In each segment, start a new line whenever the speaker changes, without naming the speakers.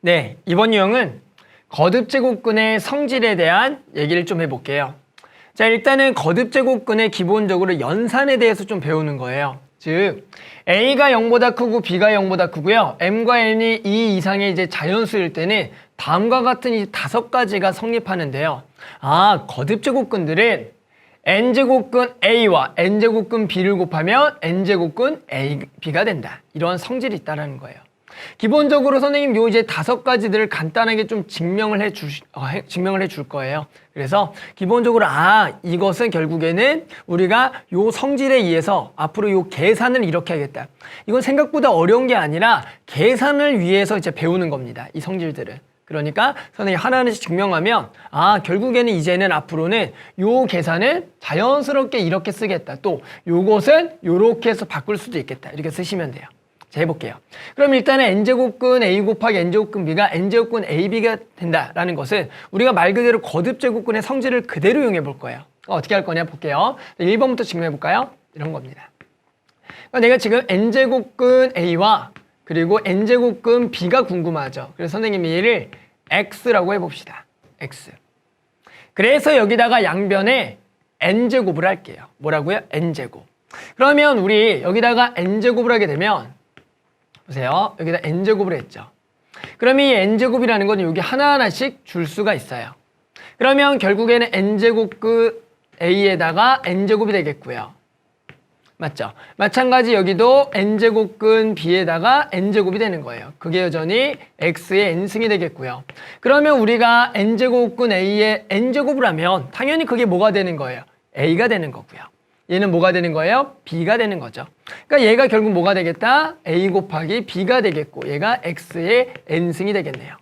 네, 이번 유형은 거듭제곱근의 성질에 대한 얘기를 좀 해볼게요. 자, 일단은 거듭제곱근의 기본적으로 연산에 대해서 좀 배우는 거예요. 즉, A가 0보다 크고 B가 0보다 크고요. M과 N이 2 이상의 이제 자연수일 때는 다음과 같은 이 5가지가 성립하는데요. 거듭제곱근들은 N제곱근 A와 N제곱근 B를 곱하면 N제곱근 A, B가 된다. 이런 성질이 있다는 거예요. 기본적으로 선생님 요 이제 5가지들을 간단하게 좀 증명을 해 줄 거예요. 그래서 기본적으로 이것은 결국에는 우리가 요 성질에 의해서 앞으로 요 계산을 이렇게 하겠다. 이건 생각보다 어려운 게 아니라 계산을 위해서 이제 배우는 겁니다. 이 성질들은. 그러니까 선생님이 하나하나씩 증명하면 결국에는 이제는 앞으로는 요 계산을 자연스럽게 이렇게 쓰겠다. 또 요것은 요렇게 해서 바꿀 수도 있겠다. 이렇게 쓰시면 돼요. 자, 해볼게요. 그럼 일단은 N제곱근 A 곱하기 N제곱근 B가 N제곱근 AB가 된다라는 것은 우리가 말 그대로 거듭제곱근의 성질을 그대로 이용해 볼 거예요. 어떻게 할 거냐 볼게요. 1번부터 증명해 볼까요? 이런 겁니다. 그러니까 내가 지금 N제곱근 A와 그리고 N제곱근 B가 궁금하죠. 그래서 선생님이 얘를 X라고 해봅시다. X. 그래서 여기다가 양변에 N제곱을 할게요. 뭐라고요? N제곱. 그러면 우리 여기다가 N제곱을 하게 되면 보세요. 여기다 N제곱을 했죠. 그럼 이 N제곱이라는 건 여기 하나하나씩 줄 수가 있어요. 그러면 결국에는 N제곱근 A에다가 N제곱이 되겠고요. 맞죠? 마찬가지 여기도 N제곱근 B에다가 N제곱이 되는 거예요. 그게 여전히 X의 N승이 되겠고요. 그러면 우리가 N제곱근 A에 N제곱을 하면 당연히 그게 뭐가 되는 거예요? A가 되는 거고요. 얘는 뭐가 되는 거예요? B가 되는 거죠. 그러니까 얘가 결국 뭐가 되겠다? A 곱하기 B가 되겠고 얘가 X의 N승이 되겠네요.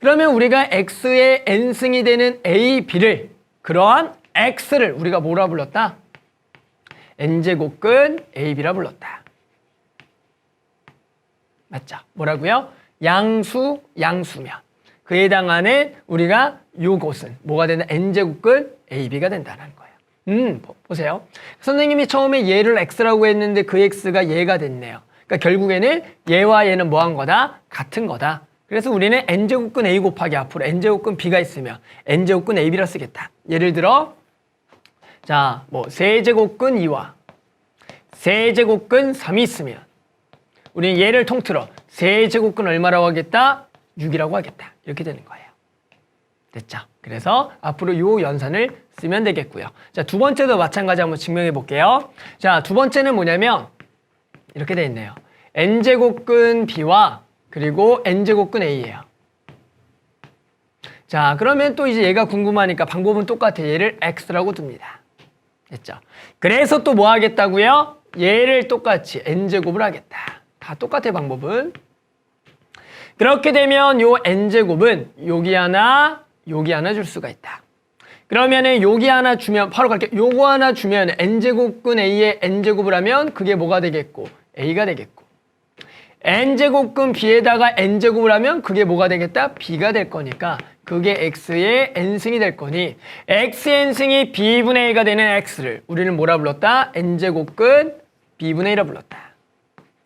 그러면 우리가 X의 N승이 되는 A, B를 그러한 X를 우리가 뭐라 불렀다? N제곱근 AB라 불렀다. 맞죠? 뭐라고요? 양수면. 그에 해당하는 우리가 요것은 뭐가 되는 N제곱근 AB가 된다는 거예요. 보세요. 선생님이 처음에 얘를 X라고 했는데 그 X가 얘가 됐네요. 그러니까 결국에는 얘와 얘는 뭐 한 거다? 같은 거다. 그래서 우리는 N제곱근 A 곱하기 앞으로 N제곱근 B가 있으면 N제곱근 AB라 쓰겠다. 예를 들어 자, 세제곱근 2와 세제곱근 3이 있으면 우리는 얘를 통틀어 세제곱근 얼마라고 하겠다? 6이라고 하겠다. 이렇게 되는 거예요. 됐죠? 그래서 앞으로 요 연산을 쓰면 되겠고요. 자, 두 번째도 마찬가지 한번 증명해 볼게요. 자, 두 번째는 뭐냐면 이렇게 돼 있네요. N제곱근 B와 그리고 N제곱근 A예요. 자, 그러면 또 이제 얘가 궁금하니까 방법은 똑같아요. 얘를 X라고 둡니다. 됐죠? 그래서 또 뭐 하겠다고요? 얘를 똑같이 N제곱을 하겠다. 다 똑같아요, 방법은. 그렇게 되면 요 N제곱은 여기 하나 줄 수가 있다. 그러면은 여기 하나 주면 바로 갈게요. 요거 하나 주면 N제곱근 A에 N제곱을 하면 그게 뭐가 되겠고 A가 되겠고 N제곱근 B에다가 N제곱을 하면 그게 뭐가 되겠다? B가 될 거니까 그게 X의 N승이 될 거니 X의 N승이 B분의 A가 되는 X를 우리는 뭐라 불렀다? N제곱근 B분의 A라 불렀다.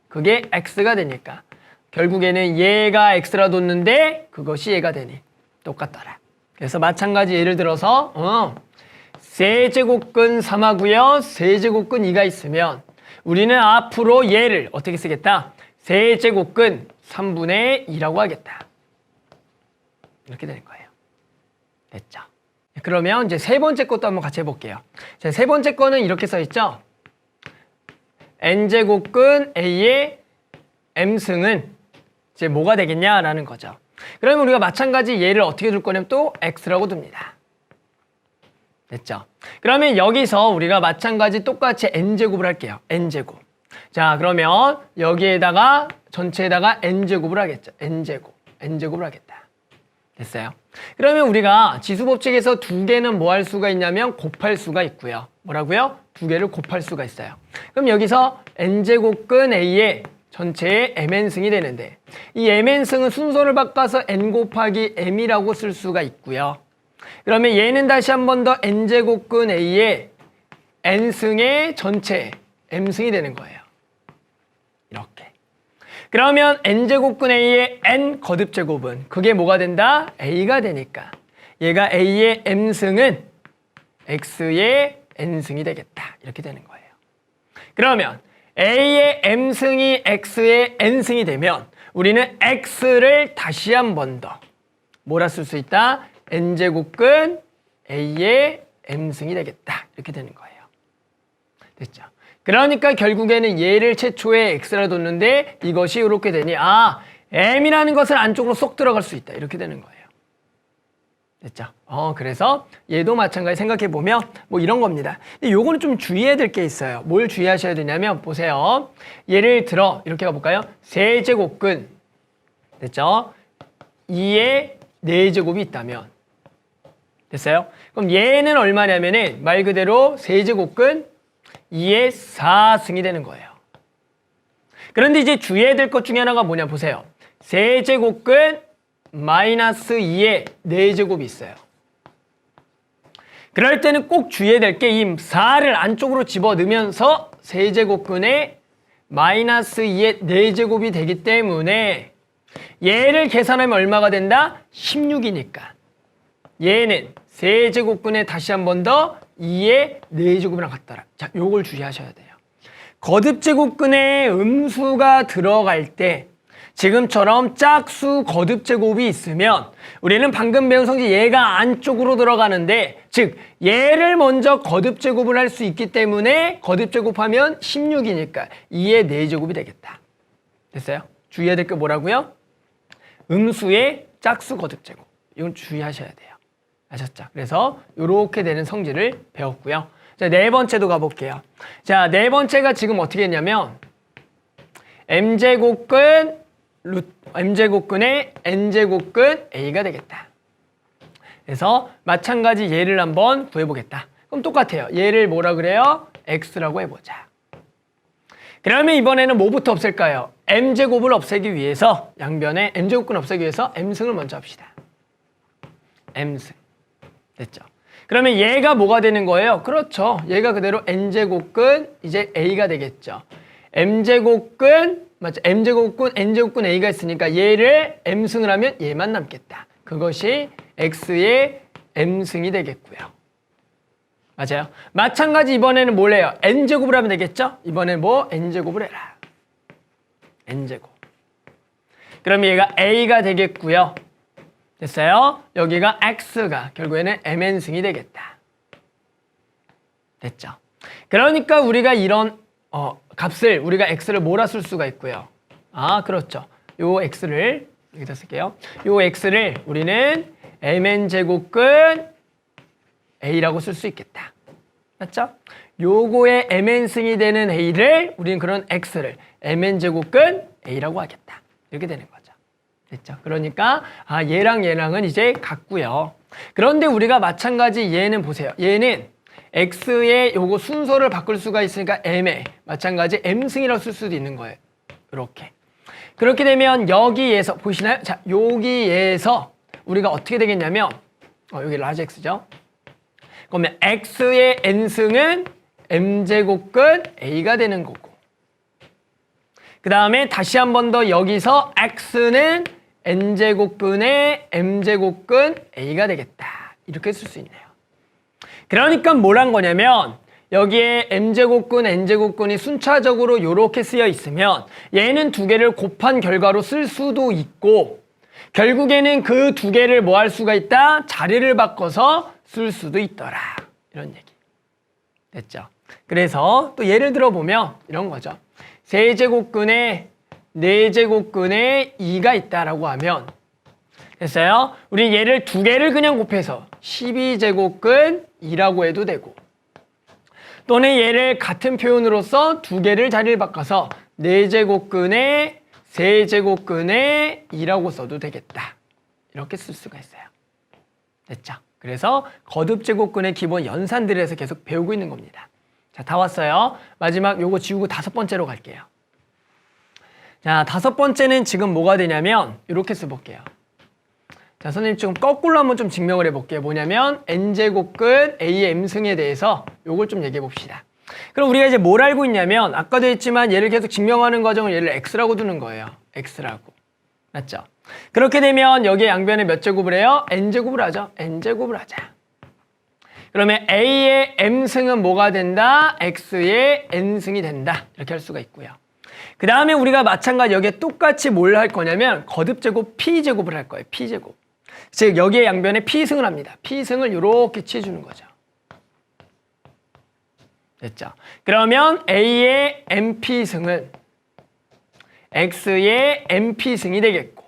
그게 X가 되니까 결국에는 얘가 X라 뒀는데 그것이 얘가 되니 똑같더라. 그래서 마찬가지 예를 들어서 세제곱근 3하고요. 세제곱근 2가 있으면 우리는 앞으로 얘를 어떻게 쓰겠다? 세제곱근 3분의 2라고 하겠다. 이렇게 되는 거예요. 됐죠? 그러면 이제 세 번째 것도 한번 같이 해볼게요. 자, 세 번째 거는 이렇게 써있죠? N제곱근 A의 M승은 이제 뭐가 되겠냐라는 거죠. 그러면 우리가 마찬가지 얘를 어떻게 둘 거냐면 또 X라고 둡니다. 됐죠? 그러면 여기서 우리가 마찬가지 똑같이 N제곱을 할게요. N제곱. 자, 그러면 여기에다가 전체에다가 N제곱을 하겠죠. N제곱을 하겠다. 됐어요? 그러면 우리가 지수법칙에서 두 개는 뭐 할 수가 있냐면 곱할 수가 있고요. 뭐라고요? 두 개를 곱할 수가 있어요. 그럼 여기서 N제곱근 A의 전체의 Mn승이 되는데 이 Mn승은 순서를 바꿔서 N 곱하기 M이라고 쓸 수가 있고요. 그러면 얘는 다시 한 번 더 N제곱근 A의 N승의 전체 M승이 되는 거예요. 이렇게. 그러면 n제곱근 a의 n 거듭제곱은 그게 뭐가 된다? a가 되니까 얘가 a의 m승은 x의 n승이 되겠다. 이렇게 되는 거예요. 그러면 a의 m승이 x의 n승이 되면 우리는 x를 다시 한 번 더 뭐라 쓸 수 있다? n제곱근 a의 m승이 되겠다. 이렇게 되는 거예요. 됐죠? 그러니까 결국에는 얘를 최초에 x라 뒀는데 이것이 이렇게 되니 m이라는 것은 안쪽으로 쏙 들어갈 수 있다. 이렇게 되는 거예요. 됐죠? 그래서 얘도 마찬가지 생각해보면 뭐 이런 겁니다. 근데 요거는 좀 주의해야 될 게 있어요. 뭘 주의하셔야 되냐면 보세요. 예를 들어 이렇게 가볼까요? 세제곱근 됐죠? 2의 4제곱이 있다면 됐어요? 그럼 얘는 얼마냐면은 말 그대로 세제곱근 2의 4승이 되는 거예요. 그런데 이제 주의해야 될 것 중에 하나가 뭐냐 보세요. 세제곱근 마이너스 2의 4제곱이 있어요. 그럴 때는 꼭 주의해야 될 게 이 4를 안쪽으로 집어넣으면서 세제곱근의 마이너스 2의 4제곱이 되기 때문에 얘를 계산하면 얼마가 된다? 16이니까 얘는 세제곱근에 다시 한 번 더 2의 4제곱이랑 같더라. 자, 요걸 주의하셔야 돼요. 거듭제곱근에 음수가 들어갈 때 지금처럼 짝수 거듭제곱이 있으면 우리는 방금 배운 성질 얘가 안쪽으로 들어가는데 즉 얘를 먼저 거듭제곱을 할 수 있기 때문에 거듭제곱하면 16이니까 2의 4제곱이 되겠다. 됐어요? 주의해야 될 게 뭐라고요? 음수의 짝수 거듭제곱. 이건 주의하셔야 돼요. 아셨죠? 그래서 이렇게 되는 성질을 배웠고요. 자, 네 번째도 가볼게요. 자, 네 번째가 지금 어떻게 했냐면 m제곱근의 n제곱근 a가 되겠다. 그래서 마찬가지 얘를 한번 구해보겠다. 그럼 똑같아요. 얘를 뭐라 그래요? x라고 해보자. 그러면 이번에는 뭐부터 없앨까요? m제곱을 없애기 위해서 양변에 m제곱근 없애기 위해서 m승을 먼저 합시다. m승. 됐죠? 그러면 얘가 뭐가 되는 거예요? 그렇죠. 얘가 그대로 n제곱근 이제 a가 되겠죠. m제곱근 맞죠? m제곱근 n제곱근 a가 있으니까 얘를 m승을 하면 얘만 남겠다. 그것이 x의 m승이 되겠고요. 맞아요? 마찬가지 이번에는 뭘 해요? n제곱을 하면 되겠죠? 이번엔 뭐? n제곱을 해라. n제곱. 그러면 얘가 a가 되겠고요. 됐어요? 여기가 x가 결국에는 mn승이 되겠다. 됐죠? 그러니까 우리가 이런 값을 우리가 x를 뭐라 쓸 수가 있고요. 그렇죠. 요 x를 여기다 쓸게요. 요 x를 우리는 mn제곱근 a라고 쓸 수 있겠다. 맞죠? 요거의 mn승이 되는 a를 우리는 그런 x를 mn제곱근 a라고 하겠다. 이렇게 되는 거죠. 됐죠? 그러니까 얘랑은 이제 같고요. 그런데 우리가 마찬가지 얘는 보세요. 얘는 x의 요거 순서를 바꿀 수가 있으니까 m에 마찬가지 m승이라고 쓸 수도 있는 거예요. 이렇게. 그렇게 되면 여기에서 보시나요? 자, 여기에서 우리가 어떻게 되겠냐면 여기 라지 x죠. 그러면 x의 n승은 m제곱근 a가 되는 거고 그 다음에 다시 한 번 더 여기서 x는 n제곱근의 m제곱근 a가 되겠다. 이렇게 쓸 수 있네요. 그러니까 뭘 한 거냐면 여기에 m제곱근, n제곱근이 순차적으로 이렇게 쓰여 있으면 얘는 두 개를 곱한 결과로 쓸 수도 있고 결국에는 그 두 개를 뭐 할 수가 있다? 자리를 바꿔서 쓸 수도 있더라. 이런 얘기. 됐죠? 그래서 또 예를 들어 보면 이런 거죠. 세제곱근에 4제곱근에 2가 있다라고 하면 됐어요? 우리 얘를 두 개를 그냥 곱해서 12제곱근 2라고 해도 되고 또는 얘를 같은 표현으로서 두 개를 자리를 바꿔서 4제곱근에 세제곱근에 2라고 써도 되겠다. 이렇게 쓸 수가 있어요. 됐죠? 그래서 거듭제곱근의 기본 연산들에서 계속 배우고 있는 겁니다. 자, 다 왔어요. 마지막 요거 지우고 5번째로 갈게요. 자, 5번째는 지금 뭐가 되냐면 이렇게 써볼게요. 자, 선생님 지금 거꾸로 한번 좀 증명을 해볼게요. 뭐냐면 n제곱근 a의 m승에 대해서 요걸 좀 얘기해 봅시다. 그럼 우리가 이제 뭘 알고 있냐면 아까도 했지만 얘를 계속 증명하는 과정을 얘를 x라고 두는 거예요. x라고. 맞죠? 그렇게 되면 여기에 양변에 몇 제곱을 해요? n제곱을 하죠. n제곱을 하자. 그러면 a의 m승은 뭐가 된다? x의 n승이 된다. 이렇게 할 수가 있고요. 그 다음에 우리가 마찬가지 여기에 똑같이 뭘 할 거냐면 거듭제곱 p제곱을 할 거예요. p제곱. 즉 여기에 양변에 p승을 합니다. p승을 이렇게 취해주는 거죠. 됐죠? 그러면 a의 mp승은 x의 mp승이 되겠고,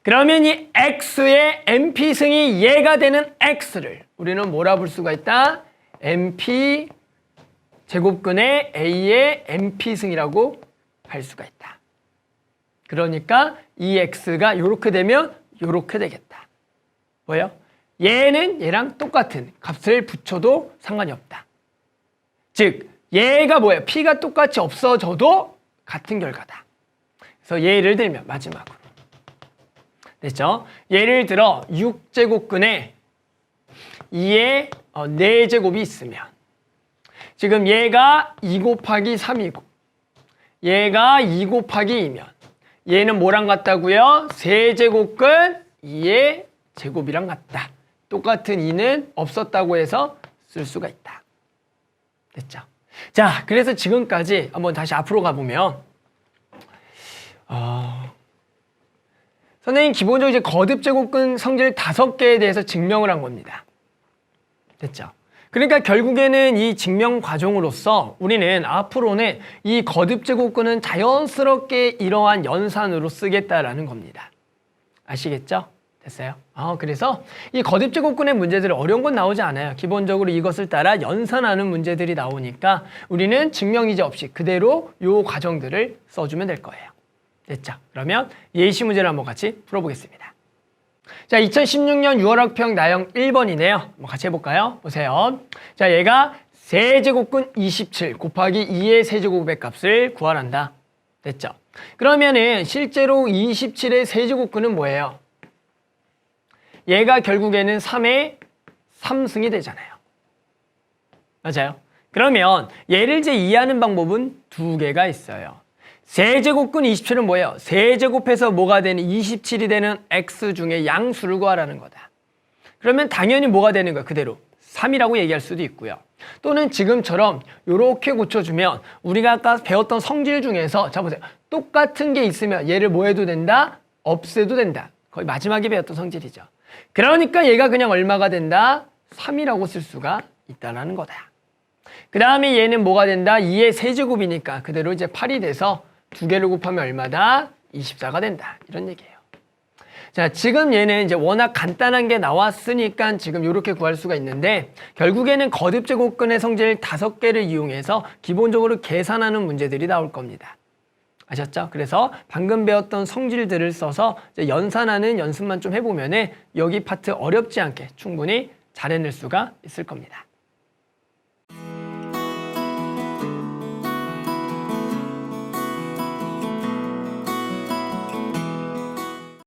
그러면 이 x의 mp승이 얘가 되는 x를 우리는 뭐라 볼 수가 있다? mp 제곱근의 a의 mp승이라고 할 수가 있다. 그러니까 이 x가 이렇게 되면 이렇게 되겠다. 뭐예요? 얘는 얘랑 똑같은 값을 붙여도 상관이 없다. 즉 얘가 뭐예요? p가 똑같이 없어져도 같은 결과다. 그래서 예를 들면 마지막으로 됐죠? 예를 들어 6제곱근에 2의 4제곱이 있으면 지금 얘가 2 곱하기 3이고 얘가 2 곱하기 2면 얘는 뭐랑 같다고요? 세제곱근 2의 제곱이랑 같다. 똑같은 2는 없었다고 해서 쓸 수가 있다. 됐죠? 자, 그래서 지금까지 한번 다시 앞으로 가보면 선생님 기본적으로 이제 거듭제곱근 성질 5개에 대해서 증명을 한 겁니다. 됐죠? 그러니까 결국에는 이 증명 과정으로서 우리는 앞으로는 이 거듭제곱근은 자연스럽게 이러한 연산으로 쓰겠다라는 겁니다. 아시겠죠? 됐어요? 그래서 이 거듭제곱근의 문제들은 어려운 건 나오지 않아요. 기본적으로 이것을 따라 연산하는 문제들이 나오니까 우리는 증명이지 없이 그대로 요 과정들을 써주면 될 거예요. 됐죠? 그러면 예시 문제를 한번 같이 풀어보겠습니다. 자, 2016년 6월 학평 나형 1번이네요. 한번 같이 해볼까요? 보세요. 자, 얘가 세제곱근 27 곱하기 2의 세제곱의 값을 구하란다. 됐죠? 그러면은 실제로 27의 세제곱근은 뭐예요? 얘가 결국에는 3의 3승이 되잖아요. 맞아요? 그러면 얘를 이제 이해하는 방법은 2개가 있어요. 세제곱근 27은 뭐예요? 세제곱해서 뭐가 되는 27이 되는 x 중에 양수를 구하라는 거다. 그러면 당연히 뭐가 되는 거야? 그대로 3이라고 얘기할 수도 있고요. 또는 지금처럼 이렇게 고쳐주면 우리가 아까 배웠던 성질 중에서 자 보세요. 똑같은 게 있으면 얘를 뭐 해도 된다? 없애도 된다. 거의 마지막에 배웠던 성질이죠. 그러니까 얘가 그냥 얼마가 된다? 3이라고 쓸 수가 있다는 거다. 그 다음에 얘는 뭐가 된다? 2의 세제곱이니까 그대로 이제 8이 돼서 2개를 곱하면 얼마다? 24가 된다. 이런 얘기예요. 자, 지금 얘는 이제 워낙 간단한 게 나왔으니까 지금 이렇게 구할 수가 있는데 결국에는 거듭제곱근의 성질 5개를 이용해서 기본적으로 계산하는 문제들이 나올 겁니다. 아셨죠? 그래서 방금 배웠던 성질들을 써서 이제 연산하는 연습만 좀 해보면은 여기 파트 어렵지 않게 충분히 잘 해낼 수가 있을 겁니다.